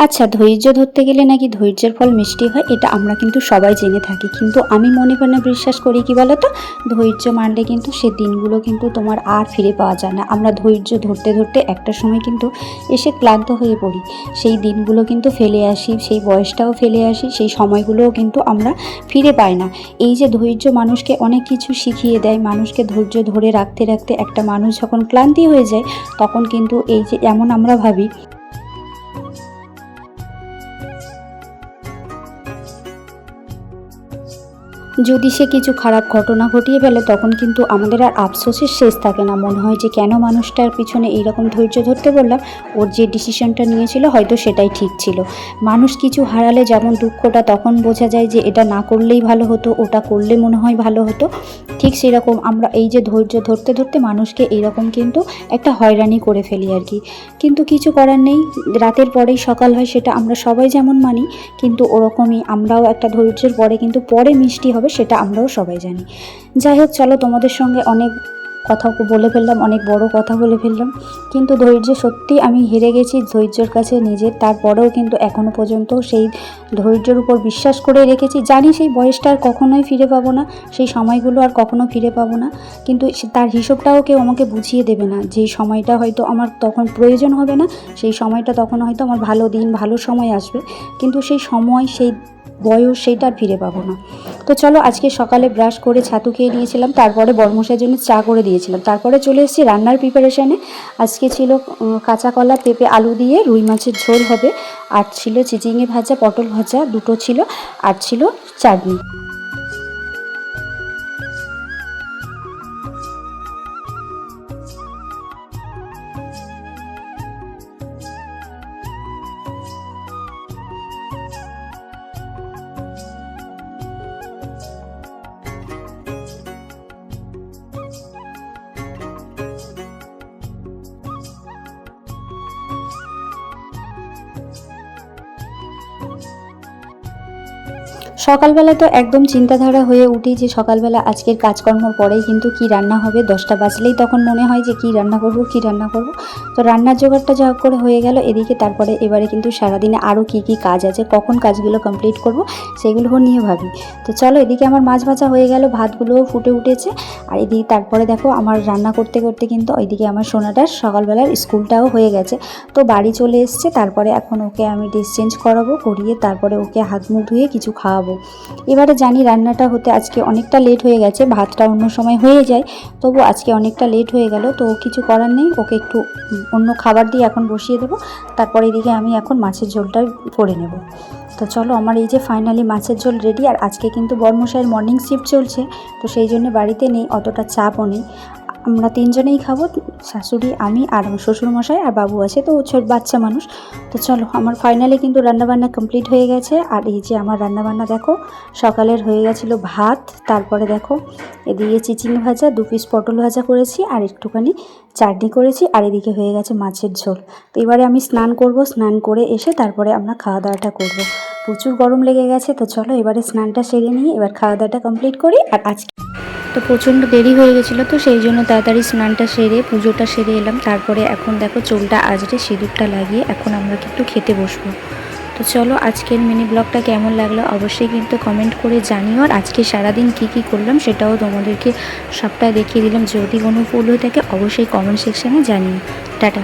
আচ্ছা, ধৈর্য ধরতে গেলে নাকি ধৈর্যের ফল মিষ্টি হয়, এটা আমরা কিন্তু সবাই জেনে থাকি। কিন্তু আমি মনে প্রাণে বিশ্বাস করি কি বলো তো, ধৈর্য মানলে কিন্তু সে দিনগুলো কিন্তু তোমার আর ফিরে পাওয়া যায় না। আমরা ধৈর্য ধরতে ধরতে একটা সময় কিন্তু এসে ক্লান্ত হয়ে পড়ি। সেই দিনগুলো কিন্তু ফেলে আসি, সেই বয়সটাও ফেলে আসি, সেই সময়গুলোও কিন্তু আমরা ফিরে পাই না। এই যে ধৈর্য মানুষকে অনেক কিছু শিখিয়ে দেয়, মানুষকে ধৈর্য ধরে রাখতে রাখতে একটা মানুষ যখন ক্লান্তি হয়ে যায়, তখন কিন্তু এই যে এমন আমরা ভাবি যদি সে কিছু খারাপ ঘটনা ঘটিয়ে ফেলে, তখন কিন্তু আমাদের আর আফসোসের শেষ থাকে না। মনে হয় যে কেন মানুষটার পিছনে এইরকম ধৈর্য ধরতে বললাম, ওর যে ডিসিশনটা নিয়েছিল হয়তো সেটাই ঠিক ছিল। মানুষ কিছু হারালে যেমন দুঃখটা তখন বোঝা যায় যে এটা না করলেই ভালো হতো, ওটা করলে মনে হয় ভালো হতো, ঠিক সেরকম আমরা এই যে ধৈর্য ধরতে ধরতে মানুষকে এইরকম কিন্তু একটা হয়রানি করে ফেলি আর কি। কিন্তু কিছু করার নেই, রাতের পরেই সকাল হয়, সেটা আমরা সবাই যেমন মানি, কিন্তু ওরকমই আমরাও একটা ধৈর্যের পরে কিন্তু পরে মিষ্টি হবে, সেটা আমরাও সবাই জানি। যাই হোক, চলো, তোমাদের সঙ্গে অনেক কথা বলে ফেললাম, অনেক বড় কথা বলে ফেললাম, কিন্তু ধৈর্য সত্যি আমি হেরে গেছি ধৈর্যের কাছে নিজের। তারপরেও কিন্তু এখনও পর্যন্ত সেই ধৈর্যের উপর বিশ্বাস করে রেখেছি। জানি সেই বয়সটা আর কখনোই ফিরে পাবো না, সেই সময়গুলো আর কখনো ফিরে পাবো না, কিন্তু তার হিসেবটাও কেউ আমাকে বুঝিয়ে দেবে না। যেই সময়টা হয়তো আমার তখন প্রয়োজন হবে না, সেই সময়টা তখন হয়তো আমার ভালো দিন ভালো সময় আসবে, কিন্তু সেই সময় সেই বয়স সেইটা আর ফিরে পাবো না। তো চলো, আজকে সকালে ব্রাশ করে ছাতু খেয়ে নিয়েছিলাম, তারপরে বরমশাইয়ের জন্য চা করে দিয়েছিলাম, তারপরে চলে এসেছি রান্নার প্রিপারেশানে। আজকে ছিল কাঁচা কলা পেঁপে আলু দিয়ে রুই মাছের ঝোল হবে, আর ছিল চিচিঙে ভাজা পটল ভাজা দুটো ছিল, আর ছিল চাটনি। সকালবেলা তো একদম চিন্তাধারা হয়ে উঠি যে সকালবেলা আজকের কাজকর্মর পরেই কিন্তু কি রান্না হবে, 10টা বাজলেই তখন মনে হয় যে কি রান্না করব কি রান্না করব। তো রান্নার জোগাড়টা যা হোক করে হয়ে গেল এদিকে। তারপরে এবারে কিন্তু সারাদিনে আরও কি কি কাজ আছে, কখন কাজগুলো কমপ্লিট করব সেগুলো নিয়ে ভাবি। তো চলো, এদিকে আমার মাছ ভাজা হয়ে গেল, ভাতগুলোও ফুটে উঠেছে, আর এদিকে তারপরে দেখো আমার রান্না করতে করতে কিন্তু ওইদিকে আমার সোনাটার সকালবেলার স্কুলটাও হয়ে গেছে। তো বাড়ি চলে এসছে, তারপরে এখন ওকে আমি ড্রেস চেঞ্জ করাবো, করিয়ে তারপরে ওকে হাত মুখ ধুয়ে কিছু খাওয়াবো। এবারে জানি রান্নাটা হতে আজকে অনেকটা লেট হয়ে গেছে, ভাতটা অন্য সময় হয়ে যায়, তবু আজকে অনেকটা লেট হয়ে গেল। তো কিছু করার নেই, ওকে একটু অন্য খাবার দিয়ে এখন বসিয়ে দেবো, তারপরে এদিকে আমি এখন মাছের ঝোলটা করে নেব। তো চলো, আমার এই যে ফাইনালি মাছের ঝোল রেডি। আর আজকে কিন্তু বরমশাইয়ের মর্নিং শিফট চলছে, তো সেই জন্য বাড়িতে নেই, অতটা চাপও নেই, আমরা তিনজনেই খাবো, শাশুড়ি আমি আর আমার শ্বশুরমশাই আর বাবু আছে, তো ছোট বাচ্চা মানুষ। তো চলো, আমার ফাইনালি কিন্তু রান্নাবান্না কমপ্লিট হয়ে গেছে। আর এই যে আমার রান্নাবান্না দেখো, সকালের হয়ে গেছিলো ভাত, তারপরে দেখো এদিকে চিচিঙে ভাজা, 2 পিস পটল ভাজা করেছি, আর একটুখানি চাটনি করেছি, আর এদিকে হয়ে গেছে মাছের ঝোল। তো এবারে আমি স্নান করব, স্নান করে এসে তারপরে আমরা খাওয়া দাওয়াটা করব। প্রচুর গরম লেগে গেছে, তো চলো এবারে স্নানটা সেরে নিয়ে এবার খাওয়া দাওয়াটা কমপ্লিট করি। আর আজকে তো প্রচণ্ড দেরি হয়ে গেছিলো, তো সেই জন্য তাড়াতাড়ি স্নানটা সেরে পুজোটা সেরে এলাম। তারপরে এখন দেখো চুলটা আঁচড়ে সিঁদুরটা লাগিয়ে এখন আমরা কিন্তু খেতে বসবো। তো চলো, আজকের মিনি ব্লগটা কেমন লাগলো অবশ্যই কিন্তু কমেন্ট করে জানিও। আর আজকে সারাদিন কি কি করলাম সেটাও তোমাদেরকে সবটা দেখিয়ে দিলাম। যদি কোনো ভুল হয়ে থাকে অবশ্যই কমেন্ট সেকশানে জানিও। টাটা।